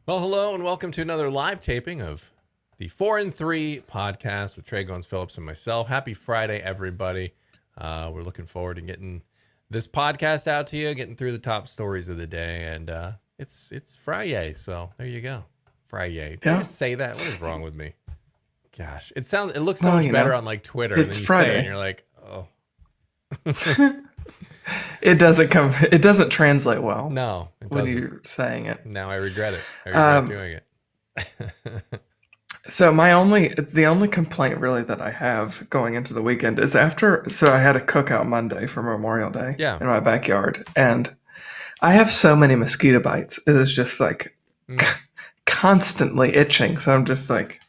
Well, hello and welcome to another live taping of the 4 and 3 podcast with Trey Goins-Phillips and myself. Happy Friday, everybody. We're looking forward to getting this podcast out to you, getting through the top stories of the day, and it's Friday, so there you go. Friday. Did I just say that? What is wrong with me? Gosh, it looks so much better on like Twitter, and then you say it and you're like, oh. It doesn't translate well. No, it doesn't. When you're saying it. Now I regret it. I regret doing it. So the only complaint really that I have going into the weekend is I had a cookout Monday for Memorial Day in my backyard, and I have so many mosquito bites. It is just like constantly itching. So I'm just like,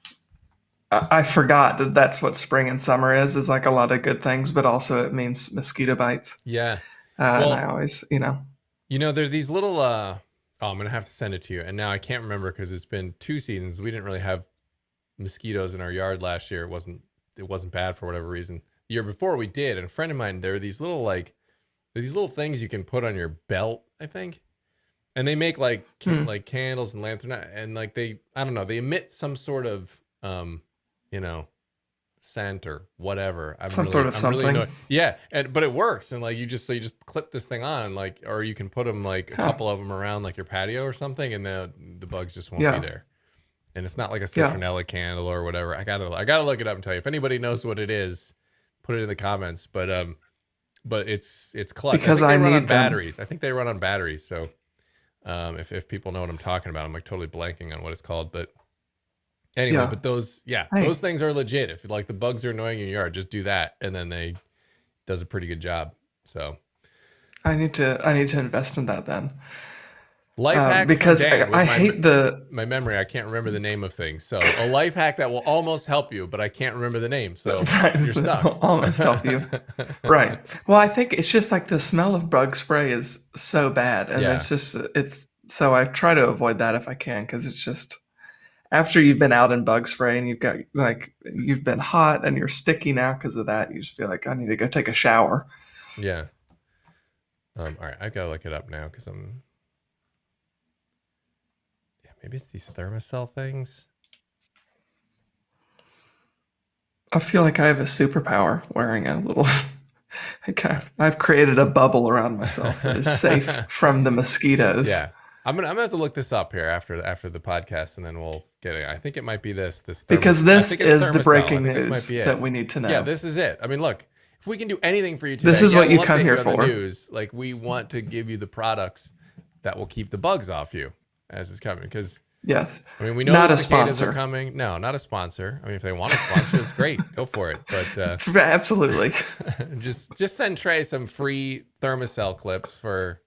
I forgot that that's what spring and summer is like a lot of good things, but also it means mosquito bites. Yeah. Well, and I always, there are these little, I'm going to have to send it to you. And now I can't remember because it's been 2 seasons. We didn't really have mosquitoes in our yard last year. It wasn't bad for whatever reason. The year before we did. And a friend of mine, there are these little things you can put on your belt, I think. And they make like candles and lanterns, and like they emit some sort of, scent or whatever. Something. Yeah, but it works, and like you just clip this thing on, like, or you can put them like a couple of them around like your patio or something, and the bugs just won't be there. And it's not like a citronella candle or whatever. I gotta look it up and tell you. If anybody knows what it is, put it in the comments. But it's clutch because I think they run on batteries. I think they run on batteries. So if people know what I'm talking about, I'm like totally blanking on what it's called, but. Anyway, but those things are legit. If like the bugs are annoying in your yard, just do that, and then they does a pretty good job. So I need to invest in that then. Life hack because I hate my memory. I can't remember the name of things. So a life hack that will almost help you, but I can't rememso remember the name. So you're stuck. Almost help you. Right. Well, I think it's just like the smell of bug spray is so bad, and so I try to avoid that if I can, because it's just. After you've been out in bug spray and you've been hot and you're sticky now because of that, you just feel like I need to go take a shower. Yeah. All right, I gotta look it up now because maybe it's these thermocell things. I feel like I have a superpower wearing a little. I've created a bubble around myself that is safe from the mosquitoes. Yeah. I'm gonna have to look this up here after the podcast, and then we'll get it. I think it might be this because this is the breaking news that we need to know. Yeah, this is it. I mean, look, if we can do anything for you today, this is what you come here for. The news, like we want to give you the products that will keep the bugs off you as it's coming. Because yes, I mean we know the cicadas are coming. No, not a sponsor. I mean, if they want to sponsor us, great, go for it. But absolutely, just send Trey some free Thermacell clips for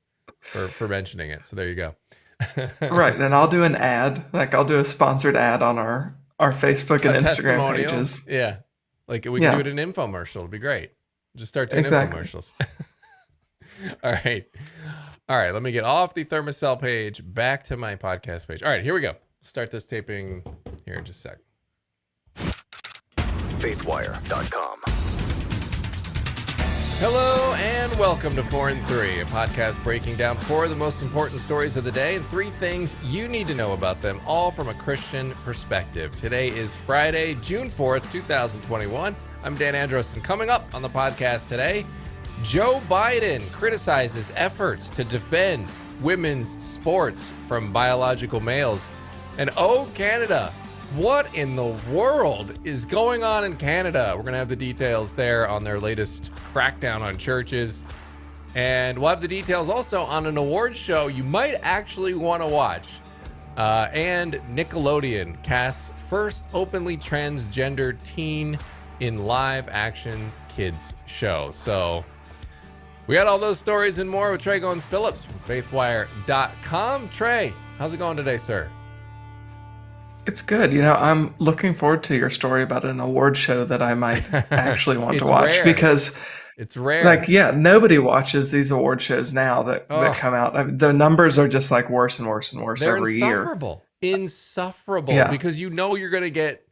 mentioning it. So there you go. Right, and I'll do an ad. Like I'll do a sponsored ad on our Facebook and Instagram pages. Yeah, like we can do it in an infomercial. It'd be great. Just start doing infomercials. All right. Let me get off the Thermacell page back to my podcast page. All right, here we go. Start this taping here in just a sec. Faithwire.com. Hello and welcome to 4 and 3, a podcast breaking down 4 of the most important stories of the day and 3 things you need to know about them, all from a Christian perspective. Today is Friday, June 4th, 2021. I'm Dan Andros, and coming up on the podcast today, Joe Biden criticizes efforts to defend women's sports from biological males. And oh, Canada, what in the world is going on in Canada? We're going to have the details there on their latest crackdown on churches. And we'll have the details also on an awards show you might actually want to watch. And Nickelodeon casts first openly transgender teen in live action kids show. So we got all those stories and more with Trey Goins-Phillips from Faithwire.com. Trey, how's it going today, sir? It's good. I'm looking forward to your story about an award show that I might actually want to watch rare. Because it's rare. Nobody watches these award shows now that come out. I mean, the numbers are just like worse and worse and worse every year. Insufferable. Because you're going to get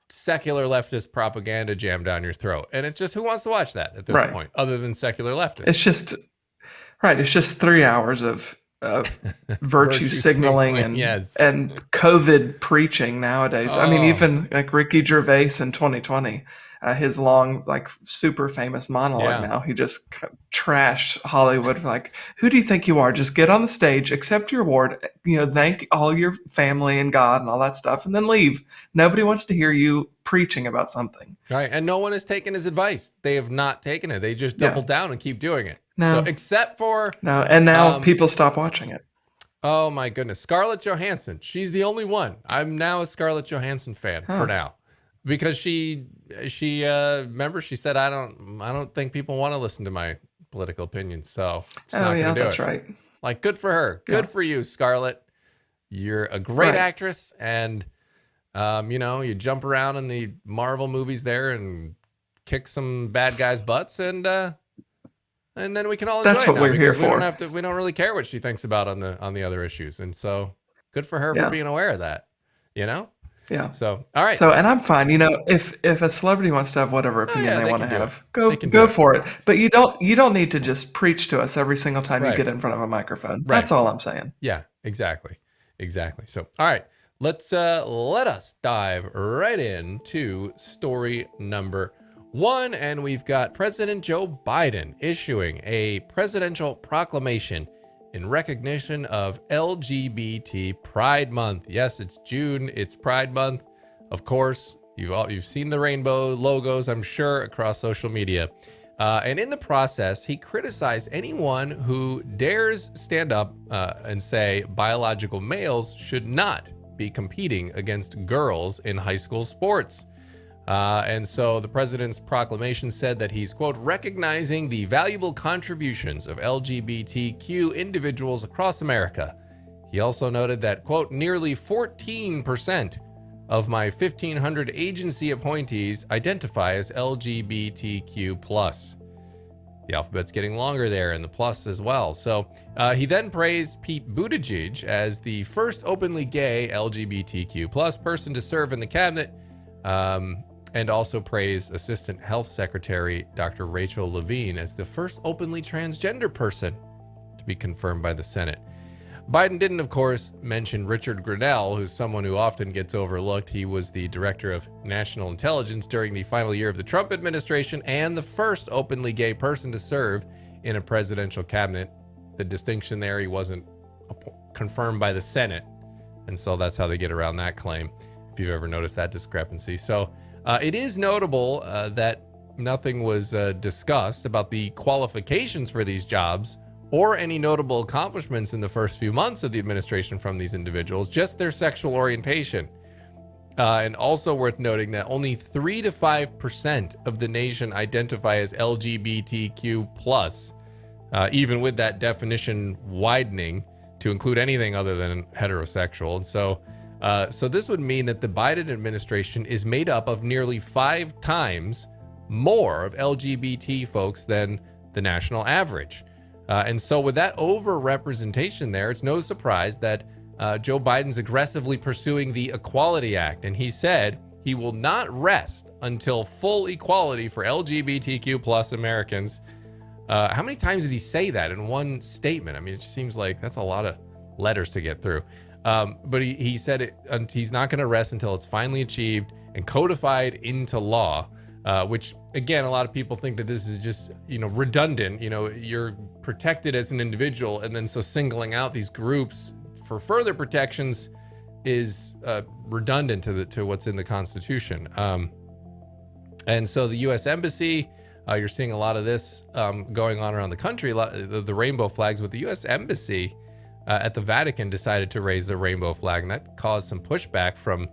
secular leftist propaganda jammed down your throat. And it's just, who wants to watch that at this point, other than secular leftists? It's just 3 hours of virtue signaling yes. and COVID preaching nowadays. I mean, even like Ricky Gervais in 2020, his long, like super famous monologue now, he just trashed Hollywood. Like, who do you think you are? Just get on the stage, accept your award, thank all your family and God and all that stuff, and then leave. Nobody wants to hear you preaching about something. Right. And no one has taken his advice. They have not taken it. They just double down and keep doing it. No. So except for... No, and now people stop watching it. Oh my goodness. Scarlett Johansson. She's the only one. I'm now a Scarlett Johansson fan for now. Because she remember she said, I don't think people want to listen to my political opinions, so it's not going to do that's it. Right. Like, good for her. Good for you, Scarlett. You're a great actress, and you jump around in the Marvel movies there and kick some bad guys' butts, and then we can all enjoy That's it what now we're here because for. we don't really care what she thinks about on the other issues, and so good for her for being aware of that. Yeah. So, all right. So, and I'm fine. If a celebrity wants to have whatever opinion they want to have, go for it. But you don't need to just preach to us every single time you get in front of a microphone. That's all I'm saying. Yeah, exactly. So, all right, let us dive right into story number 1, and we've got President Joe Biden issuing a presidential proclamation in recognition of LGBT Pride Month. Yes, it's June. It's Pride Month. Of course, you've seen the rainbow logos, I'm sure, across social media. And in the process, he criticized anyone who dares stand up and say biological males should not be competing against girls in high school sports. And so the president's proclamation said that he's, quote, recognizing the valuable contributions of LGBTQ individuals across America. He also noted that, quote, nearly 14% of my 1,500 agency appointees identify as LGBTQ+. The alphabet's getting longer there, and the plus as well. So he then praised Pete Buttigieg as the first openly gay LGBTQ+ person to serve in the cabinet, and also praised Assistant Health Secretary Dr. Rachel Levine as the first openly transgender person to be confirmed by the Senate. Biden didn't, of course, mention Richard Grenell, who's someone who often gets overlooked. He was the director of national intelligence during the final year of the Trump administration and the first openly gay person to serve in a presidential cabinet. The distinction there, he wasn't confirmed by the Senate, and so that's how they get around that claim, if you've ever noticed that discrepancy. So it is notable that nothing was discussed about the qualifications for these jobs or any notable accomplishments in the first few months of the administration from these individuals, just their sexual orientation. And also worth noting that only 3 to 5% of the nation identify as LGBTQ+, even with that definition widening to include anything other than heterosexual. And so this would mean that the Biden administration is made up of nearly 5 times more of LGBT folks than the national average. And so with that overrepresentation there, it's no surprise that Joe Biden's aggressively pursuing the Equality Act. And he said he will not rest until full equality for LGBTQ+ Americans. How many times did he say that in one statement? I mean, it just seems like that's a lot of letters to get through. But he said he's not going to rest until it's finally achieved and codified into law, which, again, a lot of people think that this is just, redundant. You're protected as an individual, and then so singling out these groups for further protections is redundant to what's in the Constitution. And so the U.S. Embassy, you're seeing a lot of this going on around the country, the rainbow flags, with the U.S. Embassy at the Vatican decided to raise the rainbow flag, and that caused some pushback from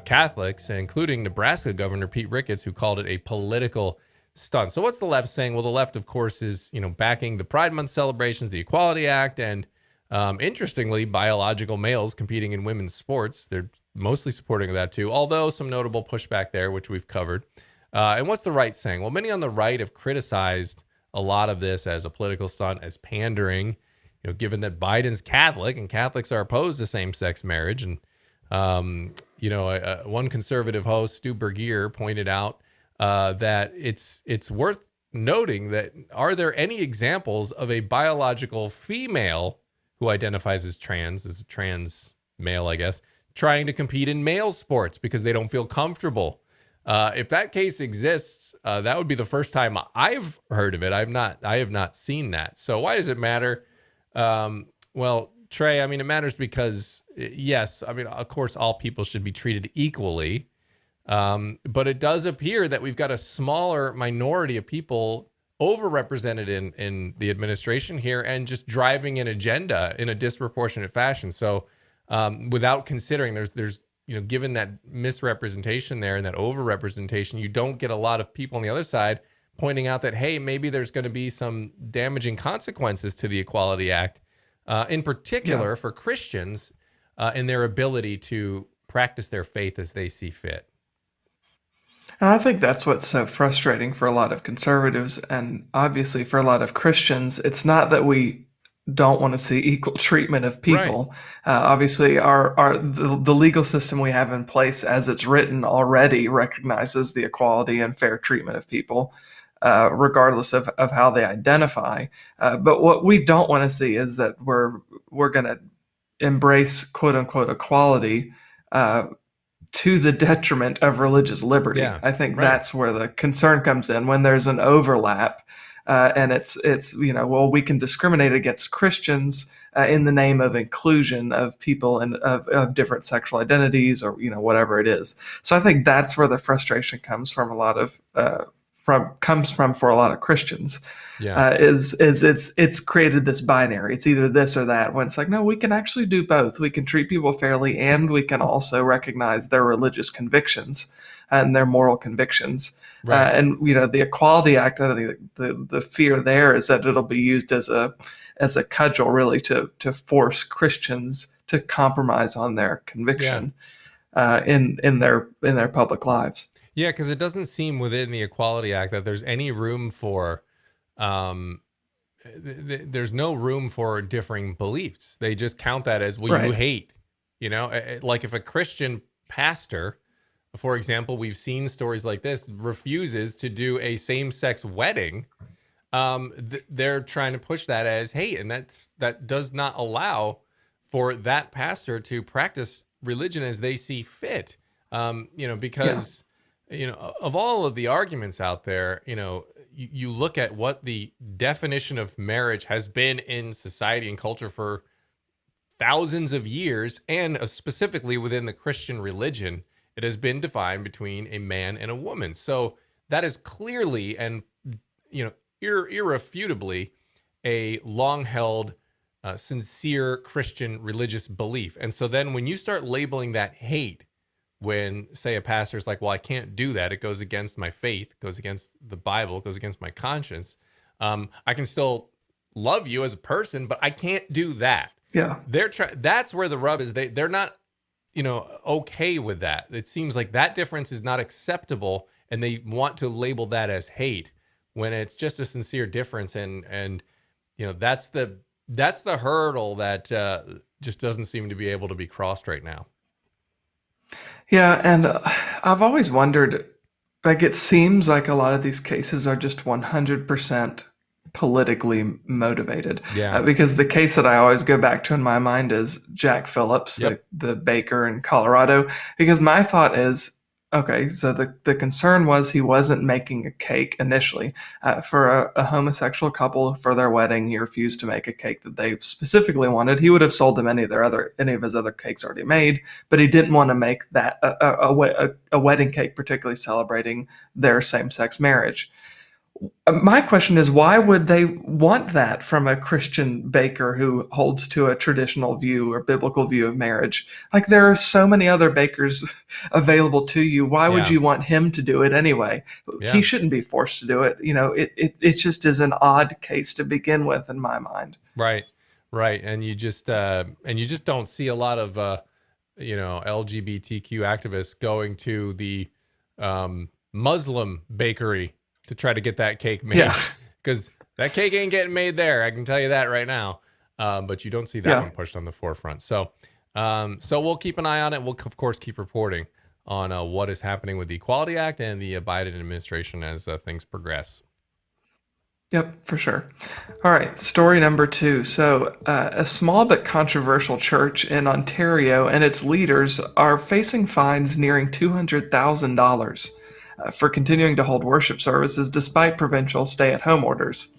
Catholics, including Nebraska Governor Pete Ricketts, who called it a political stunt. So what's the left saying? Well, the left, of course, is backing the Pride Month celebrations, the Equality Act, and interestingly, biological males competing in women's sports. They're mostly supporting that too, although some notable pushback there, which we've covered. And what's the right saying? Well, many on the right have criticized a lot of this as a political stunt, as pandering, given that Biden's Catholic and Catholics are opposed to same-sex marriage. And, one conservative host, Stu Burgier, pointed out that it's worth noting that are there any examples of a biological female who identifies as a trans male, I guess, trying to compete in male sports because they don't feel comfortable. If that case exists, that would be the first time I've heard of it. I have not seen that. So why does it matter? Well, Trey, I mean, it matters because, yes, I mean, of course, all people should be treated equally. But it does appear that we've got a smaller minority of people overrepresented in the administration here and just driving an agenda in a disproportionate fashion. So without considering there's given that misrepresentation there and that overrepresentation, you don't get a lot of people on the other side pointing out that, hey, maybe there's going to be some damaging consequences to the Equality Act, in particular for Christians in their ability to practice their faith as they see fit. And I think that's what's so frustrating for a lot of conservatives and obviously for a lot of Christians. It's not that we don't want to see equal treatment of people. Right. Obviously, the legal system we have in place, as it's written, already recognizes the equality and fair treatment of people, regardless of how they identify. But what we don't want to see is that we're going to embrace quote unquote equality to the detriment of religious liberty. Yeah, I think that's where the concern comes in when there's an overlap. And it's well, we can discriminate against Christians in the name of inclusion of people and of different sexual identities or whatever it is. So I think that's where the frustration comes from. For a lot of Christians. Yeah. Is it's created this binary. It's either this or that. When it's like, no, we can actually do both. We can treat people fairly, and we can also recognize their religious convictions and their moral convictions. Right. And the Equality Act, I think the fear there is that it'll be used as a cudgel, really, to force Christians to compromise on their conviction in their public lives. Yeah, because it doesn't seem within the Equality Act that there's any room for, there's no room for differing beliefs. They just count that as, well, you hate, like if a Christian pastor, for example, we've seen stories like this, refuses to do a same-sex wedding, they're trying to push that as hate, and that does not allow for that pastor to practice religion as they see fit, because... of all of the arguments out there, you look at what the definition of marriage has been in society and culture for thousands of years, and specifically within the Christian religion, it has been defined between a man and a woman. So that is clearly and, irrefutably a long-held, sincere Christian religious belief. And so then when you start labeling that hate, when, say, a pastor's like, well, I can't do that. It goes against my faith, it goes against the Bible, it goes against my conscience. I can still love you as a person, but I can't do that. Yeah. That's where the rub is. They're not, okay with that. It seems like that difference is not acceptable, and they want to label that as hate when it's just a sincere difference. And that's the hurdle that just doesn't seem to be able to be crossed right now. Yeah, and I've always wondered, like, it seems like a lot of these cases are just 100% politically motivated. Yeah. Because the case that I always go back to in my mind is Jack Phillips, the baker in Colorado. Because my thought is, okay, so the concern was he wasn't making a cake initially. For a homosexual couple for their wedding, he refused to make a cake that they specifically wanted. He would have sold them any of his other cakes already made, but he didn't want to make that a wedding cake particularly celebrating their same-sex marriage. My question is, why would they want that from a Christian baker who holds to a traditional view or biblical view of marriage? Like, there are so many other bakers available to you. Why would you want him to do it anyway? Yeah. He shouldn't be forced to do it. It just is an odd case to begin with in my mind. Right. And you just don't see a lot of LGBTQ activists going to the Muslim bakery to try to get that cake made, because that cake ain't getting made there. I can tell you that right now. But you don't see that one pushed on the forefront. So we'll keep an eye on it. We'll of course keep reporting on what is happening with the Equality Act and the Biden administration as things progress. Yep, for sure. All right, story number 2. So, a small but controversial church in Ontario and its leaders are facing fines nearing $200,000 for continuing to hold worship services despite provincial stay-at-home orders.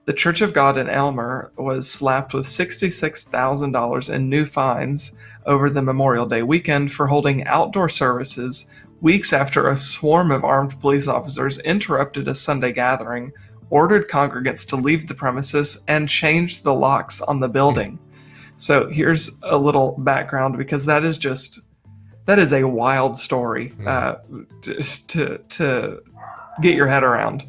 The Church of God in Aylmer was slapped with $66,000 in new fines over the Memorial Day weekend for holding outdoor services weeks after a swarm of armed police officers interrupted a Sunday gathering, ordered congregants to leave the premises, and changed the locks on the building. So here's a little background, because that is a wild story to get your head around.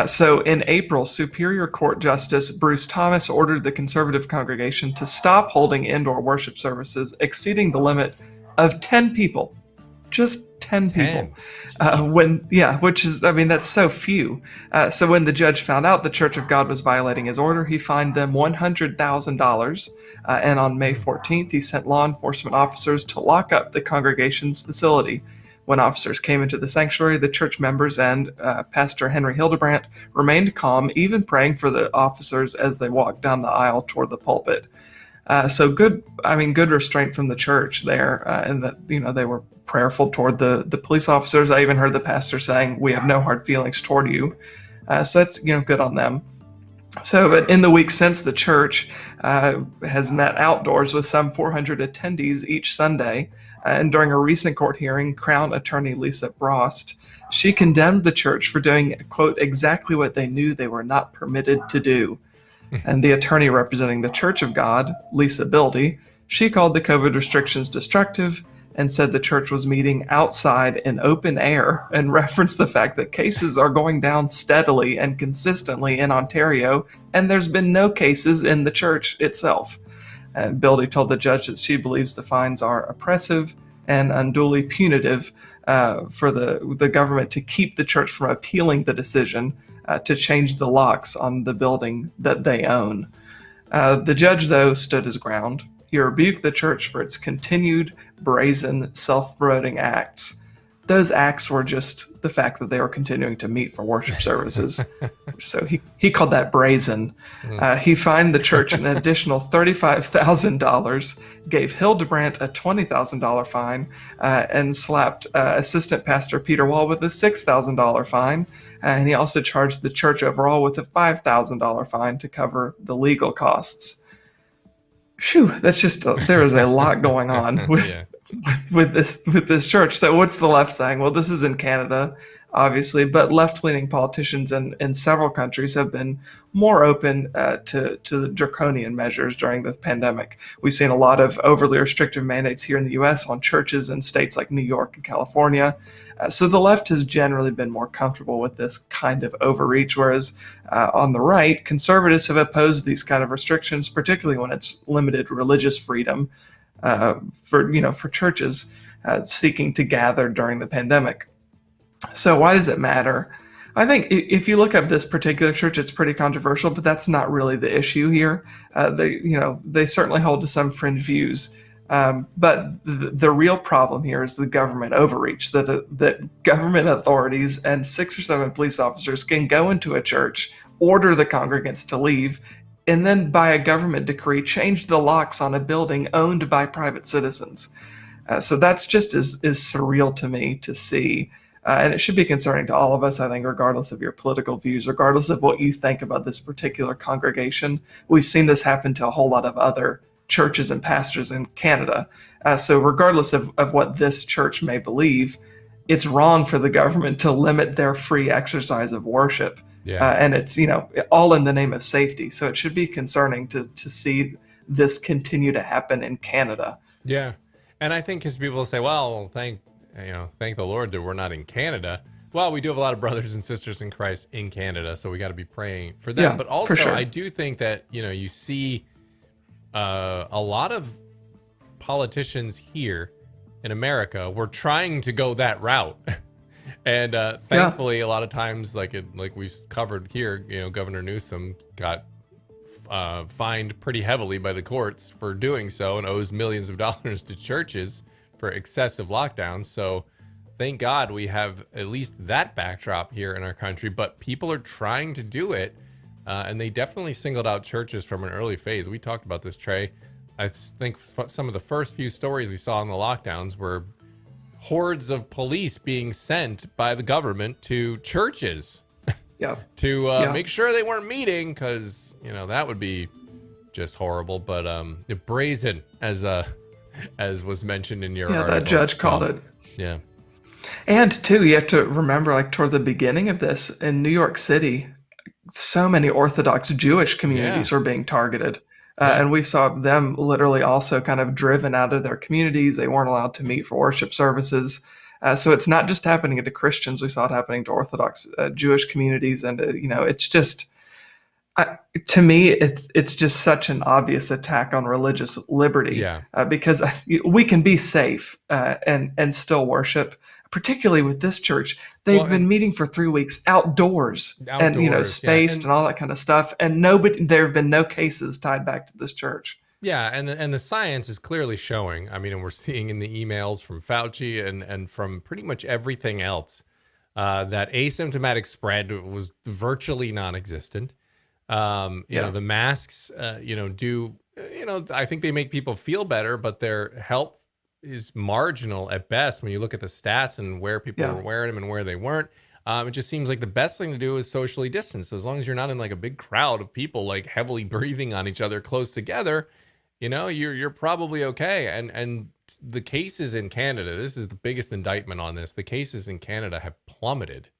So in April, Superior Court Justice Bruce Thomas ordered the Conservative congregation to stop holding indoor worship services exceeding the limit of 10 people. Just 10 people. Which is, I mean, that's so few. So when the judge found out the Church of God was violating his order, he fined them $100,000. And on May 14th, he sent law enforcement officers to lock up the congregation's facility. When officers came into the sanctuary, the church members and Pastor Henry Hildebrandt remained calm, even praying for the officers as they walked down the aisle toward the pulpit. So good restraint from the church there, and that, they were prayerful toward the police officers. I even heard the pastor saying, "We have no hard feelings toward you." So that's, good on them. So, but in the weeks since, the church has met outdoors with some 400 attendees each Sunday. And during a recent court hearing, Crown Attorney Lisa Brost, she condemned the church for doing, quote, exactly what they knew they were not permitted to do. And the attorney representing the Church of God, Lisa Bildy, she called the COVID restrictions destructive and said the church was meeting outside in open air, and referenced the fact that cases are going down steadily and consistently in Ontario, and there's been no cases in the church itself. And Bildy told the judge that she believes the fines are oppressive and unduly punitive for the government to keep the church from appealing the decision to change the locks on the building that they own. The judge, though, stood his ground. He rebuked the church for its continued brazen, self-promoting acts. Those acts were just the fact that they were continuing to meet for worship services. So he called that brazen. He fined the church an additional $35,000, gave Hildebrandt a $20,000 fine, and slapped Assistant Pastor Peter Wall with a $6,000 fine. And he also charged the church overall with a $5,000 fine to cover the legal costs. Phew, that's just there is a lot going on with this church. So what's the left saying? Well, this is in Canada, obviously, but left-leaning politicians in several countries have been more open to draconian measures during the pandemic. We've seen a lot of overly restrictive mandates here in the U.S. on churches in states like New York and California. So the left has generally been more comfortable with this kind of overreach, whereas on the right, conservatives have opposed these kind of restrictions, particularly when it's limited religious freedom for churches seeking to gather during the pandemic. So why does it matter? I think if you look up this particular church, it's pretty controversial, but that's not really the issue here. They certainly hold to some fringe views. But the real problem here is the government overreach, that government authorities and 6 or 7 police officers can go into a church, order the congregants to leave, and then by a government decree change the locks on a building owned by private citizens. So that's just as surreal to me to see. And it should be concerning to all of us, I think, regardless of your political views, regardless of what you think about this particular congregation. We've seen this happen to a whole lot of other churches and pastors in Canada. So regardless of what this church may believe, it's wrong for the government to limit their free exercise of worship. And it's, all in the name of safety. So it should be concerning to see this continue to happen in Canada. Yeah. And I think because people say, well, thank the Lord that we're not in Canada. Well, we do have a lot of brothers and sisters in Christ in Canada, so we got to be praying for them. Yeah, but also, sure. I do think that, you see a lot of politicians here in America were trying to go that route. And thankfully, a lot of times, like we've covered here, Governor Newsom got fined pretty heavily by the courts for doing so and owes millions of dollars to churches for excessive lockdowns. So thank God we have at least that backdrop here in our country, but people are trying to do it And they definitely singled out churches from an early phase. We talked about this, Trey. I think some of the first few stories we saw in the lockdowns were hordes of police being sent by the government to churches to make sure they weren't meeting, because that would be just horrible. But brazen, as was mentioned in your article. That judge called it. Yeah. And too, you have to remember, like, toward the beginning of this, in New York City, so many Orthodox Jewish communities were being targeted. And we saw them literally also kind of driven out of their communities. They weren't allowed to meet for worship services. So it's not just happening to Christians. We saw it happening to Orthodox Jewish communities. And, it's just, to me, it's just such an obvious attack on religious liberty. Because we can be safe and still worship. Particularly with this church, they've been meeting for 3 weeks outdoors and spaced and all that kind of stuff, and there have been no cases tied back to this church. Yeah, and the science is clearly showing. I mean, and we're seeing in the emails from Fauci and from pretty much everything else that asymptomatic spread was virtually non-existent. The masks, do I think they make people feel better, but their help is marginal at best when you look at the stats and where people were wearing them and where they weren't. It just seems like the best thing to do is socially distance. So as long as you're not in like a big crowd of people like heavily breathing on each other close together, you're probably okay. And the cases in Canada, this is the biggest indictment on this. The cases in Canada have plummeted,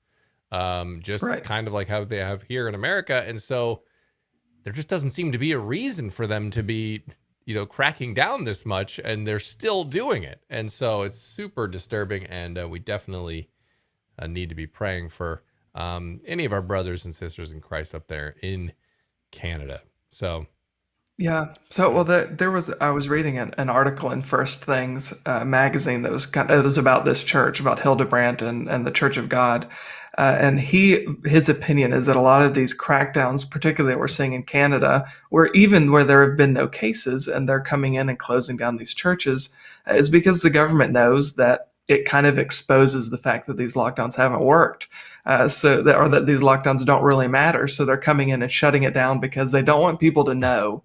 kind of like how they have here in America. And so there just doesn't seem to be a reason for them to be cracking down this much, and they're still doing it. And so it's super disturbing, and we definitely need to be praying for any of our brothers and sisters in Christ up there in Canada. So I was reading an article in First Things magazine that was about this church, about Hildebrandt and the Church of God. And his opinion is that a lot of these crackdowns, particularly that we're seeing in Canada, where there have been no cases and they're coming in and closing down these churches, is because the government knows that it kind of exposes the fact that these lockdowns haven't worked, or that these lockdowns don't really matter. So they're coming in and shutting it down because they don't want people to know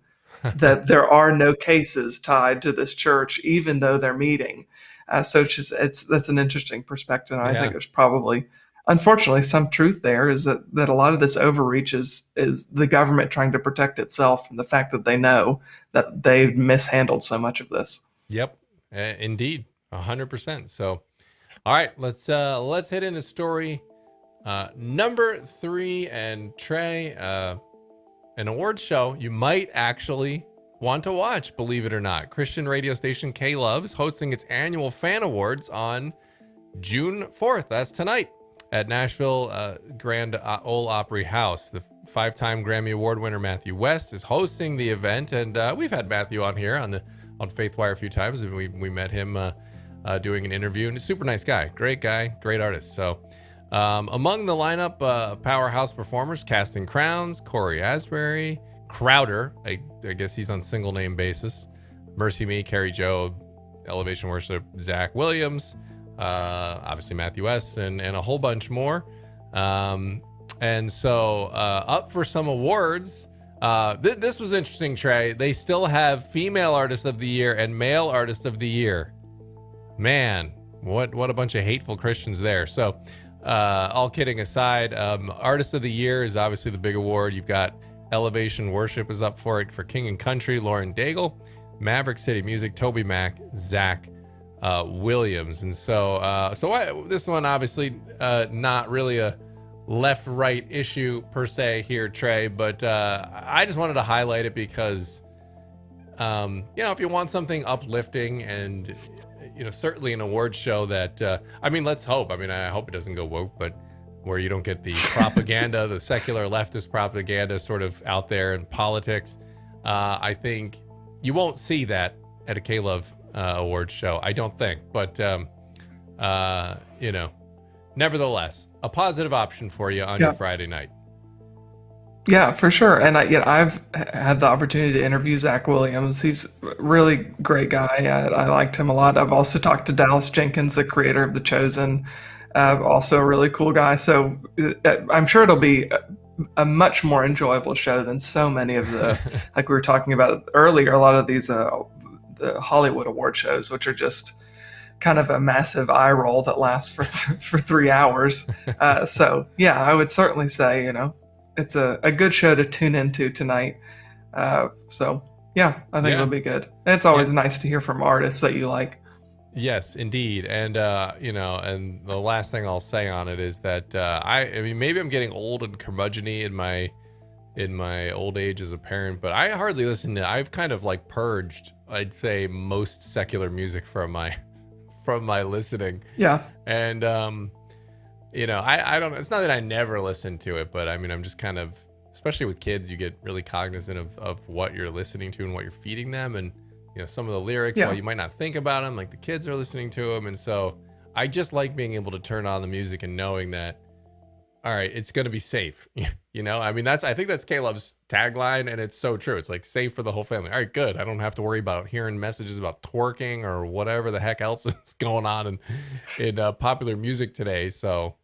that there are no cases tied to this church, even though they're meeting. That's an interesting perspective. And I think there's probably, unfortunately, some truth there, is that a lot of this overreach is the government trying to protect itself from the fact that they know that they've mishandled so much of this. Yep, indeed, 100%. So, all right, let's hit into story number 3. And Trey, an award show you might actually want to watch, believe it or not. Christian radio station K-Love is hosting its annual Fan Awards on June 4th. That's tonight, at Nashville Grand Ole Opry House. The 5-time Grammy Award winner Matthew West is hosting the event, and we've had Matthew on here on Faithwire a few times, and we met him doing an interview. And a super nice guy, great artist. So among the lineup, powerhouse performers: Casting Crowns, Corey Asbury, Crowder, I guess he's on single name basis, Mercy Me, Carrie Joe, Elevation Worship, Zach Williams, obviously Matthew S., and a whole bunch more. And so up for some awards. This was interesting, Trey. They still have Female Artist of the Year and Male Artist of the Year. Man, what a bunch of hateful Christians there. So all kidding aside, Artist of the Year is obviously the big award. You've got Elevation Worship is up for it for King and Country, Lauren Daigle, Maverick City Music, Toby Mac, Zach Williams. And so this one obviously not really a left-right issue per se here, Trey, but I just wanted to highlight it because if you want something uplifting and certainly an award show that let's hope. I hope it doesn't go woke, but where you don't get the propaganda, the secular leftist propaganda sort of out there in politics. I think you won't see that at a K-Love awards show, I don't think. But, nevertheless, a positive option for you on your Friday night. Yeah, for sure. And I've had the opportunity to interview Zach Williams. He's a really great guy. I liked him a lot. I've also talked to Dallas Jenkins, the creator of The Chosen. Also a really cool guy. So I'm sure it'll be a much more enjoyable show than so many of the, like we were talking about earlier, a lot of these the Hollywood award shows, which are just kind of a massive eye roll that lasts for 3 hours. So yeah, I would certainly say, it's a good show to tune into tonight. So yeah, I think it'll be good. And it's always nice to hear from artists that you like. Yes, indeed. And, and the last thing I'll say on it is that I mean, maybe I'm getting old and curmudgeon-y in my old age as a parent, but I hardly listen to, I've kind of like purged, I'd say, most secular music from my listening. Yeah. And, I don't, it's not that I never listen to it, but I mean, I'm just kind of, especially with kids, you get really cognizant of what you're listening to and what you're feeding them. And, some of the lyrics, while you might not think about them, like the kids are listening to them. And so I just like being able to turn on the music and knowing that, all right, it's going to be safe. I mean, I think that's Caleb's tagline, and it's so true. It's like safe for the whole family. All right, good. I don't have to worry about hearing messages about twerking or whatever the heck else is going on in popular music today. So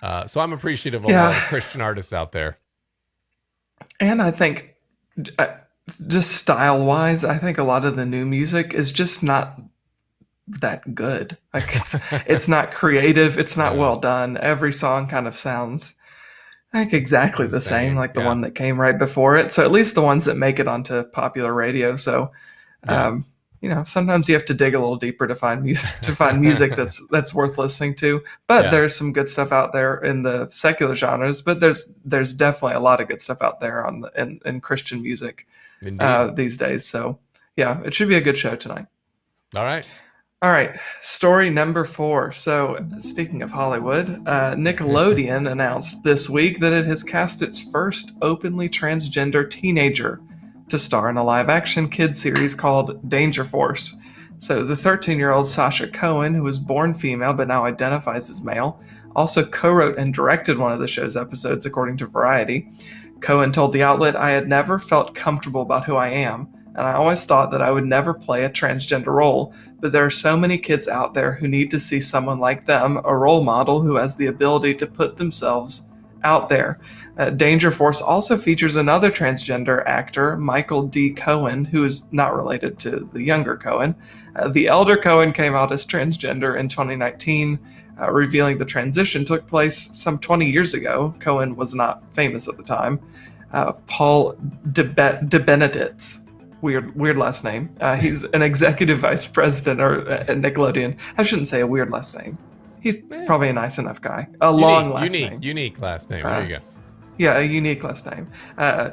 I'm appreciative of a lot of Christian artists out there. And I think just style-wise, I think a lot of the new music is just not that good. Like it's not creative. It's not well done. Every song kind of sounds like exactly the same, like the one that came right before it. So at least the ones that make it onto popular radio. So, sometimes you have to dig a little deeper to find music that's worth listening to. But there's some good stuff out there in the secular genres. But there's definitely a lot of good stuff out there in Christian music these days. So yeah, it should be a good show tonight. All right, story number 4. So, speaking of Hollywood, Nickelodeon announced this week that it has cast its first openly transgender teenager to star in a live-action kids series called Danger Force. So, the 13-year-old Sasha Cohen, who was born female but now identifies as male, also co-wrote and directed one of the show's episodes, according to Variety. Cohen told the outlet, "I had never felt comfortable about who I am, and I always thought that I would never play a transgender role, but there are so many kids out there who need to see someone like them, a role model who has the ability to put themselves out there." Danger Force also features another transgender actor, Michael D. Cohen, who is not related to the younger Cohen. The elder Cohen came out as transgender in 2019, revealing the transition took place some 20 years ago. Cohen was not famous at the time. Paul DeBenedict's weird last name. He's an executive vice president at Nickelodeon. I shouldn't say a weird last name. He's probably a nice enough guy. Long last name. Unique last name. There you go. Yeah, a unique last name.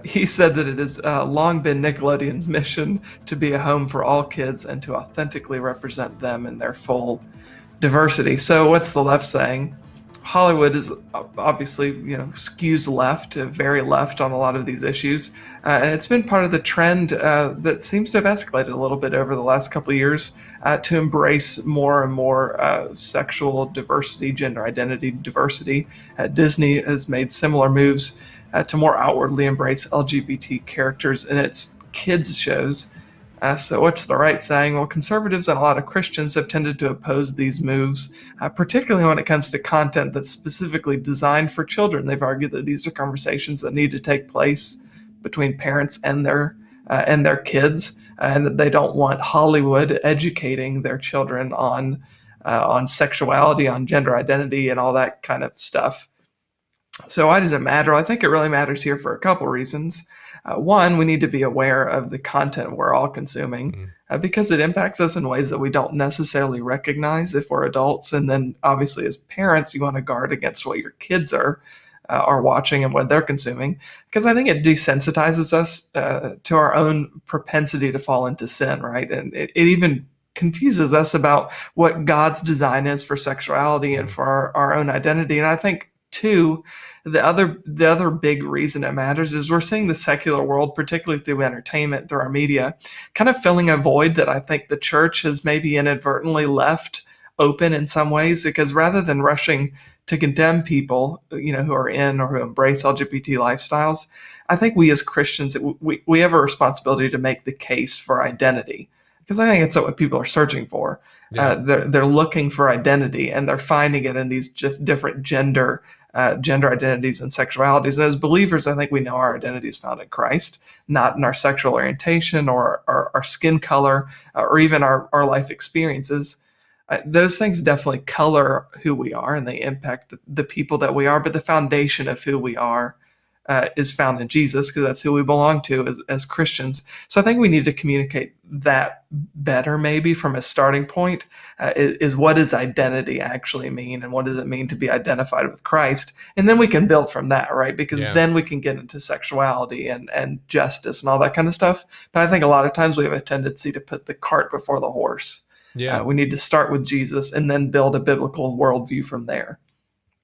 He said that it has long been Nickelodeon's mission to be a home for all kids and to authentically represent them in their full diversity. So what's the left saying? Hollywood is obviously, skews left, very left on a lot of these issues. And it's been part of the trend that seems to have escalated a little bit over the last couple of years to embrace more and more sexual diversity, gender identity diversity. Disney has made similar moves to more outwardly embrace LGBT characters in its kids' shows. So what's the right saying? Well, conservatives and a lot of Christians have tended to oppose these moves, particularly when it comes to content that's specifically designed for children. They've argued that these are conversations that need to take place between parents and their kids, and that they don't want Hollywood educating their children on sexuality, on gender identity, and all that kind of stuff. So why does it matter? I think it really matters here for a couple reasons. One, we need to be aware of the content we're all consuming because it impacts us in ways that we don't necessarily recognize if we're adults. And then obviously as parents, you want to guard against what your kids are watching and what they're consuming, because I think it desensitizes us to our own propensity to fall into sin, right? And it even confuses us about what God's design is for sexuality and for our own identity. And I think Two, the other big reason it matters is we're seeing the secular world, particularly through entertainment, through our media, kind of filling a void that I think the church has maybe inadvertently left open in some ways, because rather than rushing to condemn people, who are in or who embrace LGBT lifestyles, I think we as Christians, we have a responsibility to make the case for identity, because I think it's what people are searching for. They're looking for identity, and they're finding it in these just different gender identities and sexualities. And as believers, I think we know our identity is found in Christ, not in our sexual orientation or our skin color or even our life experiences. Those things definitely color who we are, and they impact the people that we are. But the foundation of who we are is found in Jesus, because that's who we belong to as Christians. So I think we need to communicate that better, maybe from a starting point, is what does identity actually mean, and what does it mean to be identified with Christ? And then we can build from that, right? Because then we can get into sexuality and justice and all that kind of stuff. But I think a lot of times we have a tendency to put the cart before the horse. We need to start with Jesus and then build a biblical worldview from there.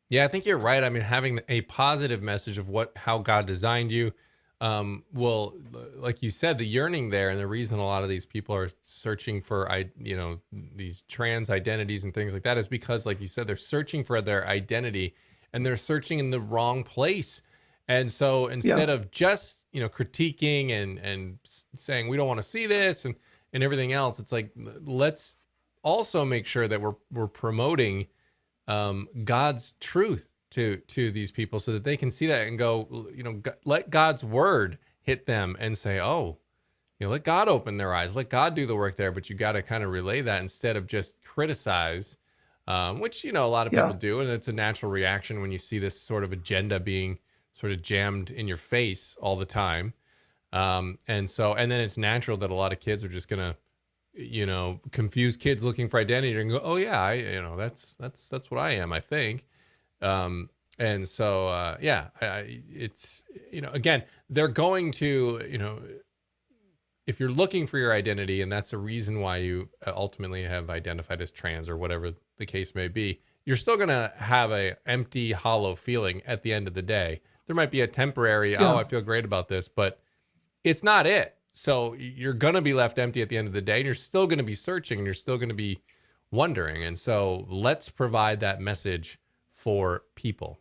Yeah, I think you're right. I mean, having a positive message of how God designed you, will, like you said, the yearning there, and the reason a lot of these people are searching for, these trans identities and things like that is because, like you said, they're searching for their identity, and they're searching in the wrong place. And so instead of just, critiquing and saying we don't want to see this and everything else, it's like, let's also make sure that we're promoting God's truth to these people, so that they can see that and go, let God's word hit them and say, oh, let God open their eyes, let God do the work there. But you got to kind of relay that instead of just criticize, which, a lot of people do. And it's a natural reaction when you see this sort of agenda being sort of jammed in your face all the time. And then it's natural that a lot of kids are just going to, confuse kids looking for identity and go, oh yeah, that's what I am, I think. It's, again, they're going to, if you're looking for your identity, and that's the reason why you ultimately have identified as trans or whatever the case may be, you're still going to have a empty, hollow feeling at the end of the day. There might be a temporary, oh, I feel great about this, but it's not it. So you're going to be left empty at the end of the day, and you're still going to be searching, and you're still going to be wondering. And so let's provide that message for people.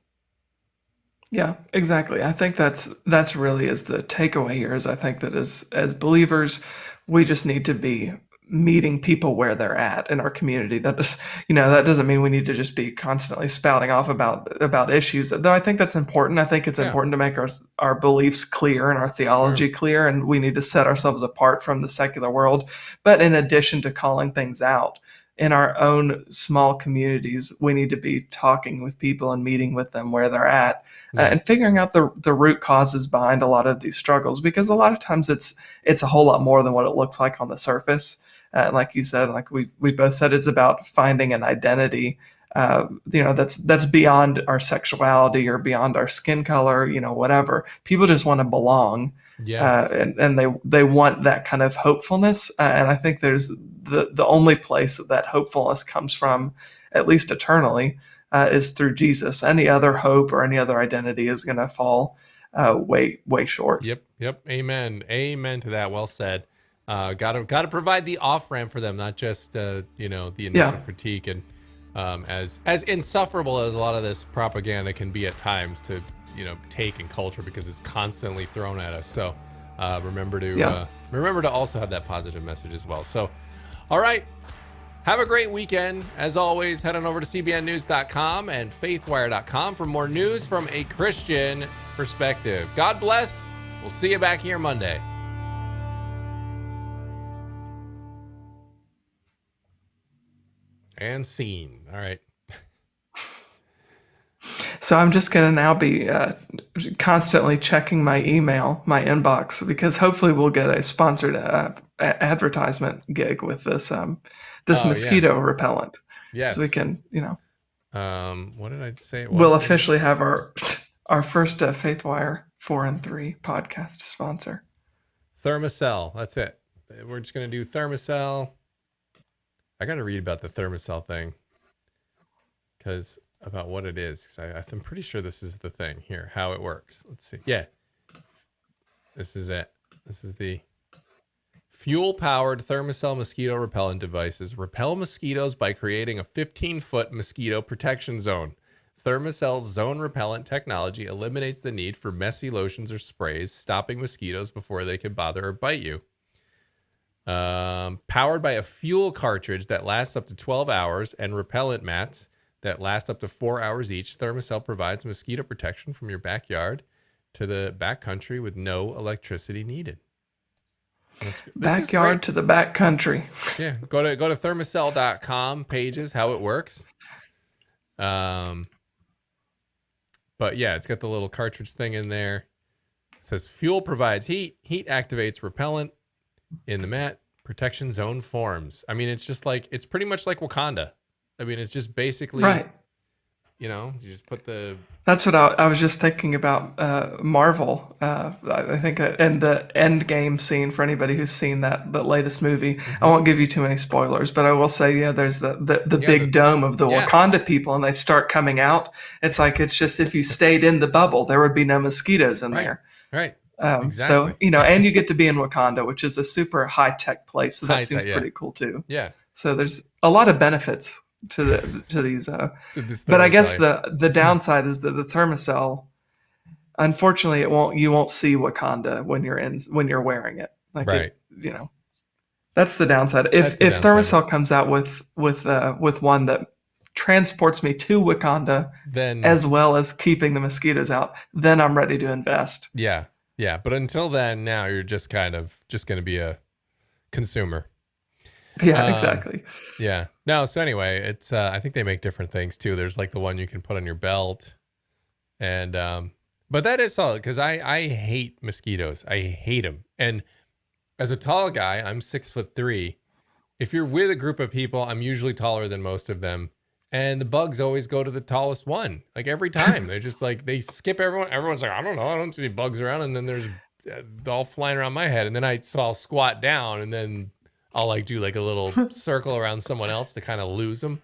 Yeah, exactly. I think that's really is the takeaway here, is I think that as believers, we just need to be meeting people where they're at in our community. That is, that doesn't mean we need to just be constantly spouting off about issues, though I think that's important. I think it's important to make our beliefs clear and our theology clear, and we need to set ourselves apart from the secular world. But in addition to calling things out in our own small communities, we need to be talking with people and meeting with them where they're at, and figuring out the root causes behind a lot of these struggles, because a lot of times it's a whole lot more than what it looks like on the surface. Like you said, like we both said, it's about finding an identity, that's beyond our sexuality or beyond our skin color, whatever. People just want to belong, and they want that kind of hopefulness. And I think there's the only place that hopefulness comes from, at least eternally, is through Jesus. Any other hope or any other identity is going to fall way short. Yep. Amen to that. Well said. Got to provide the off ramp for them, not just the initial critique. And as insufferable as a lot of this propaganda can be at times to take in culture, because it's constantly thrown at us. So remember to also have that positive message as well. So, all right, have a great weekend. As always, head on over to cbnnews.com and faithwire.com for more news from a Christian perspective. God bless. We'll see you back here Monday. And scene. All right. So I'm just going to now be constantly checking my email, my inbox, because hopefully we'll get a sponsored advertisement gig with this mosquito repellent. Yes. So we can, what did I say? We'll officially have our first Faithwire 4 and 3 podcast sponsor. Thermacell. That's it. We're just going to do Thermacell. I got to read about the Thermacell thing, about what it is, because I'm pretty sure this is the thing here, how it works. Let's see. Yeah, this is it. This is the fuel-powered Thermacell mosquito repellent devices. Repel mosquitoes by creating a 15-foot mosquito protection zone. Thermacell's zone repellent technology eliminates the need for messy lotions or sprays, stopping mosquitoes before they can bother or bite you. Powered by a fuel cartridge that lasts up to 12 hours and repellent mats that last up to 4 hours each, Thermacell provides mosquito protection from your backyard to the backcountry with no electricity needed. Backyard to the backcountry. Yeah, go to thermacell.com pages, how it works. But yeah, it's got the little cartridge thing in there. It says fuel provides heat. Heat activates repellent in the mat. Protection zone forms. I mean, it's just like, it's pretty much like Wakanda. I mean, it's just basically, right. You know, you just put the... That's what I was just thinking about Marvel. I think in the end game scene, for anybody who's seen the latest movie, I won't give you too many spoilers, but I will say, there's the big dome of the Wakanda people, and they start coming out. It's like, it's just, if you stayed in the bubble, there would be no mosquitoes in there. Right. Exactly. So, and you get to be in Wakanda, which is a super high-tech place. So that seems pretty cool too. Yeah. So there's a lot of benefits to these but I guess the downside is that the Thermacell, unfortunately, you won't see Wakanda when you're wearing it. Like, right. That's the downside. If Thermacell comes out with one that transports me to Wakanda, then, as well as keeping the mosquitoes out, then I'm ready to invest. Yeah. Yeah. But until then, now you're just kind of just going to be a consumer. Yeah, exactly. Yeah. No, so anyway, it's I think they make different things too. There's like the one you can put on your belt. And but that is solid, because I hate mosquitoes. I hate them. And as a tall guy, I'm 6'3". If you're with a group of people, I'm usually taller than most of them. And the bugs always go to the tallest one. Like, every time. They're just like, they skip everyone. Everyone's like, I don't know. I don't see any bugs around. And then there's all flying around my head. And then I'll squat down, and then I'll like do like a little circle around someone else to kind of lose them.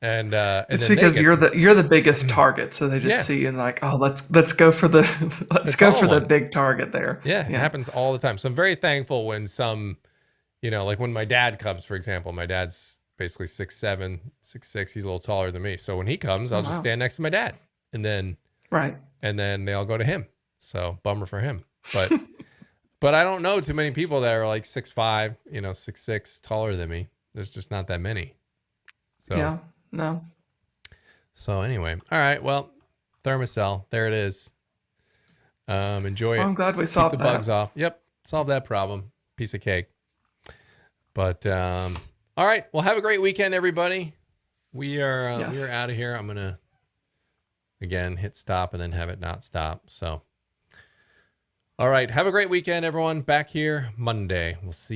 And it's because you're the biggest target, so they just see and like, oh, let's go for the the big target there. Yeah, it happens all the time. So I'm very thankful when some, like when my dad comes, for example. My dad's basically 6'7", 6'6". He's a little taller than me. So when he comes, I'll just stand next to my dad, and then they all go to him. So bummer for him, but. But I don't know too many people that are like 6'5", 6'6", taller than me. There's just not that many. So yeah, no. So anyway, all right. Well, Thermacell, there it is. Enjoy it. I'm glad we solved the bugs off. Yep, solve that problem. Piece of cake. But all right. Well, have a great weekend, everybody. We're out of here. I'm gonna again hit stop and then have it not stop. So. All right. Have a great weekend, everyone. Back here Monday. We'll see you.